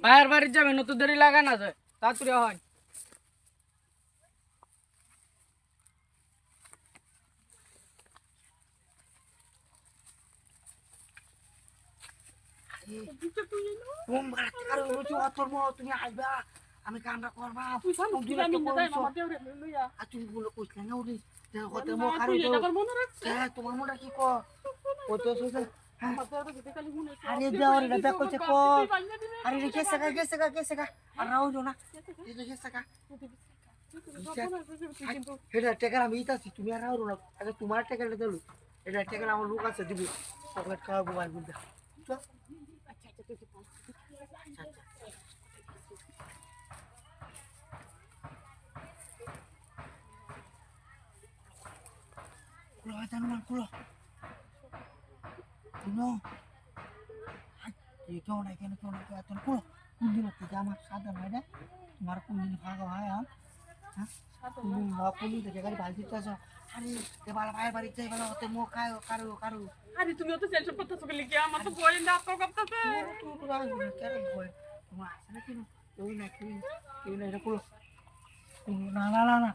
বাইরের বাড়ির যাবে নতুন দেরি লাগা না যায় তাড়াতাড়ি হয় তুমি আইবা আমি কামটা করবা তুমি বলে কইছিলে না ওরে তোমার মনে কি কর আরে দেওয়ার এটা ব্যাক করছে কর আরে গেছে গা আর রাও না এটা গেছে গা এটা টাকা আমি ইতাছি তুমি আর রাও না আগে তোমার টাকাটা দিলো এটা টাকা আমার লোক আছে দিবি চকলেট খাওয়াবো আর বুঝা তো খুলো কেউ নাই কেন খুলো কোন দিন আমার সাদা হয় না তোমার কোন দিন ফাঁকা হয় কোন দিন থেকে গাড়ি ভালো দিতে আসো আরে এবার ভাইয়ের বাড়িতে যাই বলো হতে মুখ খায় কারো আরে তুমি তো টেনশন করতেছো বলে কি আমার তো ভয় না তো করতেছে তোমার আছে না কেন কেউ না এটা খুলো না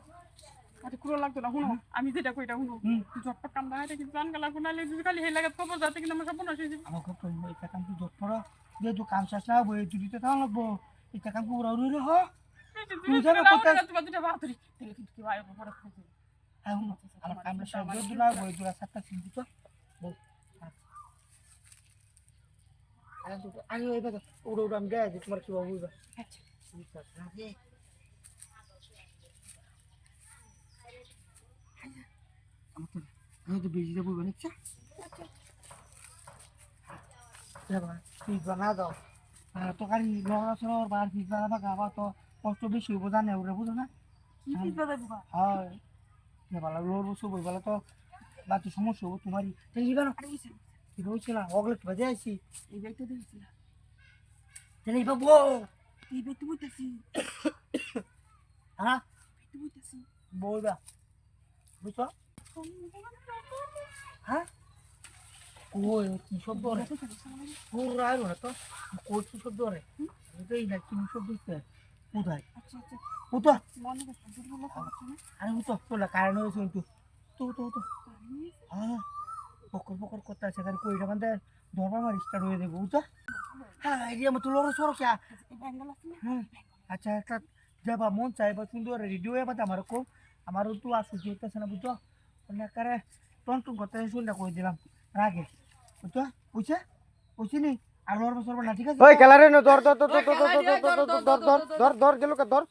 আরে কুলো লাগতো না শুনো আমি যেটা কইটা শুনো জটপট কাম না এটা কিন্তু জান গেলা কোনালে যদি খালি হেই লাগাত খবর যাতে কিন্তু আমার সব নষ্ট হয়ে যাবে আমার খুব প্রয়োজন এটা কাম তুই জট পড়ো যেহেতু কাম শেষ না বই চুরিতে তাও লাগবো এটা কাম পুরো রইল হ তুই যাবে কোথায় তোমার দুটো বাহাদুরি তাহলে কিন্তু কি ভাই বড় খাইছে হ্যাঁ আমার কামটা শেষ করে দিলা বই দুরা সাতটা চিন্তি তো বল আরে এবার ওড়ো আমি দেয় তোমার কি বাবু আচ্ছা আমি তো বেশি যাবো বানিচ্ছা ফিজ বানা দাও তো খালি লড়াচড়া বা ফিজ বানাবা গাবা তো কষ্ট বেশি হইব জানে ওরা বুঝো না হয় ভালো লড়বো সব বেলা তো বাকি সমস্যা হবো তোমারই কি রয়েছে না অগলে বাজে আইসি এই বাইতে দিয়েছিলাম তাহলে বাবু এই বাইতে বইতেছি হ্যাঁ বাইতে বইতেছি বলবা বুঝছো হ্যাঁ কই কি শব্দ রে পুরো আইলো না তো কই কি শব্দ রে এটাই না কি শব্দ হচ্ছে কোথায় আচ্ছা কোথা মনে করতে দুর্বল কথা না আরে তো তোলা কারণ হয়েছে তো হ্যাঁ পকর করতে আছে গাড়ি কইটা মানে ধরবা আমার স্টার্ট হয়ে যাবে বুঝছো হ্যাঁ এরিয়া মতো লড়ো সরো কে বেঙ্গল আছে না হ্যাঁ আচ্ছা একটা যাবা মন চাইবা সুন্দর রেডিও এবার আমার কো আমারও তো আসু যেতেছে না বুঝছো অনেক কারে টন করতে শুনটা কই দিলাম রাগে বুঝছো বুঝছিনি আর লড়বা সরবা না ঠিক আছে ওই খেলা রে ধর গেল ধর